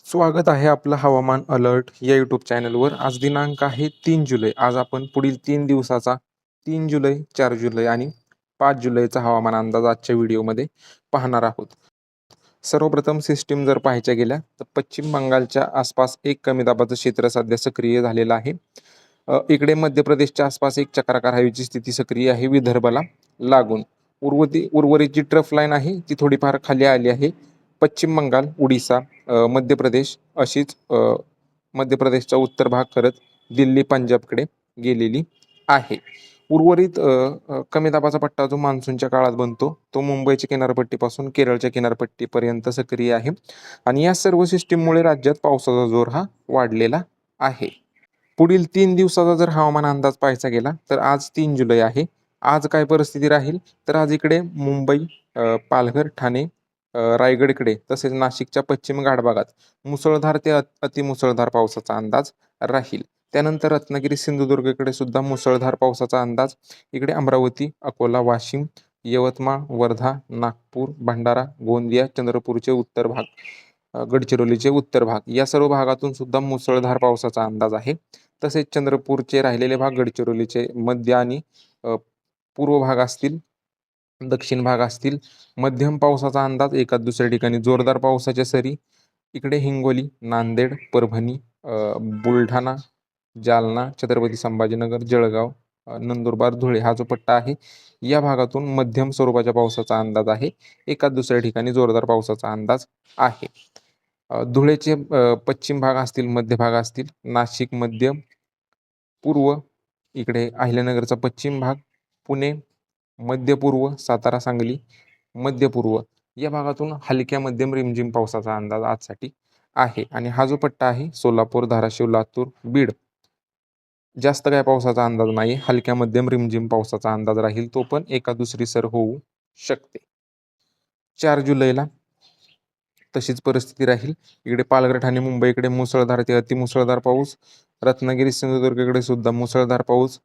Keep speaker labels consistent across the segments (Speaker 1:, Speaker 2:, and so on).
Speaker 1: स्वागत आहे आपलं हवामान अलर्ट या यूट्यूब चॅनलवर. आज दिनांक आहे 3 जुलै. आज आपण पुढील 3 दिवसाचा 3 जुलै, 4 जुलै आणि 5 जुलैचा हवामान अंदाज आजच्या व्हिडिओमध्ये पाहणार आहोत. सर्वप्रथम सिस्टीम जर पाहायच्या गेल्या तर पश्चिम बंगालच्या आसपास एक कमी दाबाचं क्षेत्र सध्या सक्रिय झालेलं आहे. इकडे मध्य प्रदेशच्या आसपास एक चक्राकार हवेची स्थिती सक्रिय आहे विदर्भाला लागून. उर्वरित जी ट्रफ लाईन आहे ती थोडीफार खाली आली आहे. पश्चिम बंगाल, उडीसा, मध्य प्रदेश अशीच मध्य प्रदेशचा उत्तर भाग करत दिल्ली, पंजाबकडे गेलेली आहे. उर्वरित कमी दाबाचा पट्टा जो मान्सूनच्या काळात बनतो तो मुंबईच्या किनारपट्टीपासून केरळच्या किनारपट्टीपर्यंत सक्रिय आहे आणि या सर्व सिस्टीममुळे राज्यात पावसाचा जोर हा वाढलेला आहे. पुढील 3 दिवसाचा जर हवामान अंदाज पाहायचा गेला तर आज 3 जुलै आहे. आज काय परिस्थिती राहील तर आज इकडे मुंबई, पालघर, ठाणे, रायगडकडे तसेच नाशिकच्या पश्चिम घाट भागात मुसळधार ते अतिमुसळधार पावसाचा अंदाज राहील. त्यानंतर रत्नागिरी, सिंधुदुर्गकडे सुद्धा मुसळधार पावसाचा अंदाज. इकडे अमरावती, अकोला, वाशिम, यवतमाळ, वर्धा, नागपूर, भंडारा, गोंदिया, चंद्रपूरचे उत्तर भाग, गडचिरोलीचे उत्तर भाग या सर्व भागातून सुद्धा मुसळधार पावसाचा अंदाज आहे. तसेच चंद्रपूरचे राहिलेले भाग, गडचिरोलीचे मध्य आणि पूर्व भाग असतील, दक्षिण भाग असतील, मध्यम पावसाचा अंदाज. एखाद दुसऱ्या ठिकाणी जोरदार पावसाच्या सरी. इकडे हिंगोली, नांदेड, परभणी, बुलढाणा, जालना, छत्रपती संभाजीनगर, जळगाव, नंदुरबार, धुळे हा जो पट्टा आहे या भागातून मध्यम स्वरूपाच्या पावसाचा अंदाज आहे. एखाद दुसऱ्या ठिकाणी जोरदार पावसाचा अंदाज आहे. धुळेचे पश्चिम भाग असतील, मध्य भाग असतील, नाशिक मध्य पूर्व, इकडे अहिल्यानगरचा पश्चिम भाग, पुणे मध्य पूर्व, सातारा, सांगली मध्य पूर्व या भागातून हलक्या मध्यम रिमझिम पावसाचा अंदाज आजसाठी आहे. आणि हा जो पट्टा आहे सोलापूर, धाराशिव, लातूर, बीड जास्त काय पावसाचा अंदाज नाही. हलक्या मध्यम रिमझिम पावसाचा अंदाज राहील, तो पण एका दुसरी सर होऊ शकते. 4 जुलैला तशीच परिस्थिती राहील. इकडे पालघर, ठाणे, मुंबईकडे मुसळधार ते अतिमुसळधार पाऊस. रत्नागिरी, सिंधुदुर्गकडे सुद्धा मुसळधार पाऊस.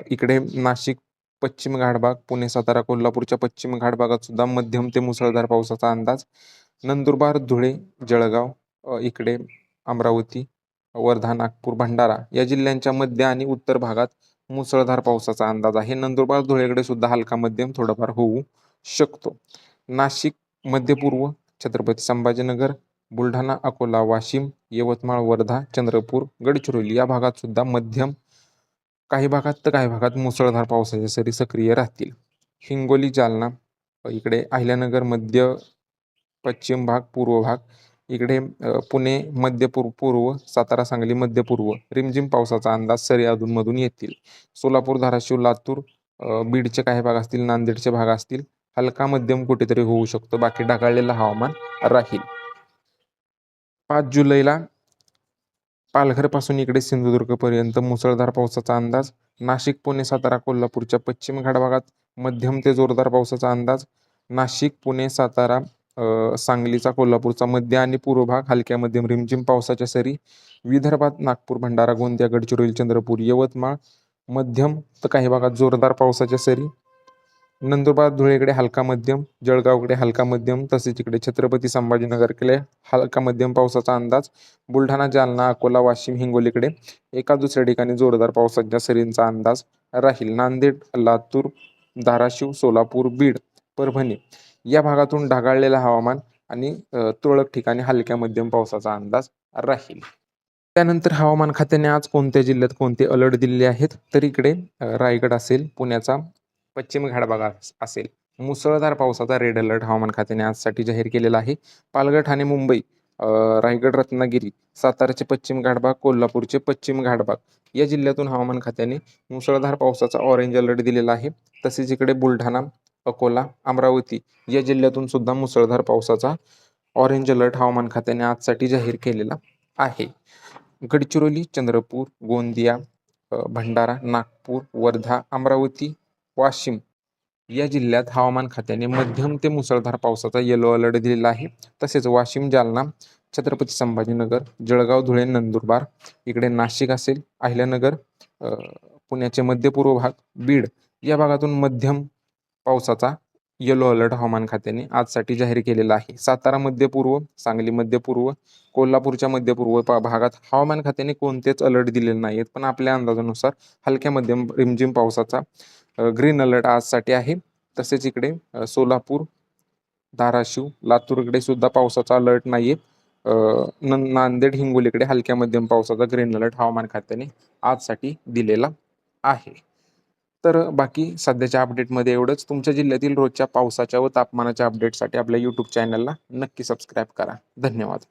Speaker 1: इकडे नाशिक पश्चिम घाटभाग, पुणे, सातारा, कोल्हापूरच्या पश्चिम घाटभागात सुद्धा मध्यम ते मुसळधार पावसाचा अंदाज. नंदुरबार, धुळे, जळगाव, इकडे अमरावती, वर्धा, नागपूर, भंडारा या जिल्ह्यांच्या मध्य आणि उत्तर भागात मुसळधार पावसाचा अंदाज आहे. नंदुरबार, धुळेकडे सुद्धा हलका मध्यम थोडाफार होऊ शकतो. नाशिक मध्य पूर्व, छत्रपती संभाजीनगर, बुलढाणा, अकोला, वाशिम, यवतमाळ, वर्धा, चंद्रपूर, गडचिरोली या भागात सुद्धा मध्यम, काही भागात तर काही भागात मुसळधार पावसाच्या सरी सक्रिय राहतील. हिंगोली, जालना, इकडे अहिल्यानगर मध्य पश्चिम भाग, पूर्व भाग, इकडे पुणे मध्य पूर्व, सातारा, सांगली मध्य पूर्व रिमझिम पावसाचा अंदाज. सरी अधूनमधून येतील. सोलापूर, धाराशिव, लातूर, बीडचे काही भाग असतील, नांदेडचे भाग असतील, हलका मध्यम कुठेतरी होऊ शकतो. बाकी ढगाळलेलं हवामान राहील. 5 जुलैला पालघरपासून इकडे सिंधुदुर्गपर्यंत मुसळधार पावसाचा अंदाज. नाशिक, पुणे, सातारा, कोल्हापूरच्या पश्चिम घाट भागात मध्यम ते जोरदार पावसाचा अंदाज. नाशिक, पुणे, सातारा, सांगलीचा, कोल्हापूरचा मध्य आणि पूर्व भाग हलक्या मध्यम रिमझिम पावसाच्या सरी. विदर्भात नागपूर, भंडारा, गोंदिया, गडचिरोली, चंद्रपूर, यवतमाळ मध्यम तर काही भागात जोरदार पावसाच्या सरी. नंदुरबार, धुळेकडे हलका मध्यम, जळगावकडे हलका मध्यम, तसेच इकडे छत्रपती संभाजीनगरकडे हलका मध्यम पावसाचा अंदाज. बुलढाणा, जालना, अकोला, वाशिम, हिंगोलीकडे एका दुसऱ्या ठिकाणी जोरदार पावसाच्या सरींचा अंदाज राहील. नांदेड, लातूर, धाराशिव, सोलापूर, बीड, परभणी या भागातून ढगाळलेलं हवामान आणि तुरळक ठिकाणी हलक्या मध्यम पावसाचा अंदाज राहील. त्यानंतर हवामान खात्याने आज कोणत्या जिल्ह्यात कोणते अलर्ट दिलेले आहेत तर इकडे रायगड असेल, पुण्याचा पश्चिम घाटभाग असेल, मुसळधार पावसाचा रेड अलर्ट हवामान खात्याने आजसाठी जाहीर केलेला आहे. पालघर, ठाणे, मुंबई, रायगड, रत्नागिरी, साताराचे पश्चिम घाटभाग, कोल्हापूरचे पश्चिम घाटभाग या जिल्ह्यातून हवामान खात्याने मुसळधार पावसाचा ऑरेंज अलर्ट दिलेला आहे. तसेच इकडे बुलढाणा, अकोला, अमरावती या जिल्ह्यातून सुद्धा मुसळधार पावसाचा ऑरेंज अलर्ट हवामान खात्याने आजसाठी जाहीर केलेला आहे. गडचिरोली, चंद्रपूर, गोंदिया, भंडारा, नागपूर, वर्धा, अमरावती, वाशिम या जिल्ह्यात हवामान खात्याने मध्यम ते मुसळधार पावसाचा येलो अलर्ट दिलेला आहे. तसेच वाशिम, जालना, छत्रपती संभाजीनगर, जळगाव, धुळे, नंदुरबार, इकडे नाशिक असेल, अहिल्यानगर, पुण्याचे मध्य पूर्व भाग, बीड या भागातून मध्यम पावसाचा येलो अलर्ट हवामान खात्याने आजसाठी जाहीर केलेला आहे. सातारा मध्य पूर्व, सांगली मध्य पूर्व, कोल्हापूरच्या मध्य पूर्व भागात हवामान खात्याने कोणतेच अलर्ट दिलेले नाहीत, पण आपल्या अंदाजानुसार हलक्या मध्यम रिमझिम पावसाचा ग्रीन अलर्ट आजसाठी आहे. तसेच इकडे सोलापूर, धाराशिव, लातूरकडे सुद्धा पावसाचा अलर्ट नाहीये. नांदेड, हिंगोलीकडे हलक्या मध्यम पावसाचा ग्रीन अलर्ट हवामान खात्याने आजसाठी दिलेला आहे. तर बाकी सध्याच्या अपडेटमध्ये एवढंच. तुमच्या जिल्ह्यातील रोजच्या पावसाच्या व तापमानाच्या अपडेटसाठी आपल्या यूट्यूब चॅनलला नक्की सबस्क्राईब करा. धन्यवाद.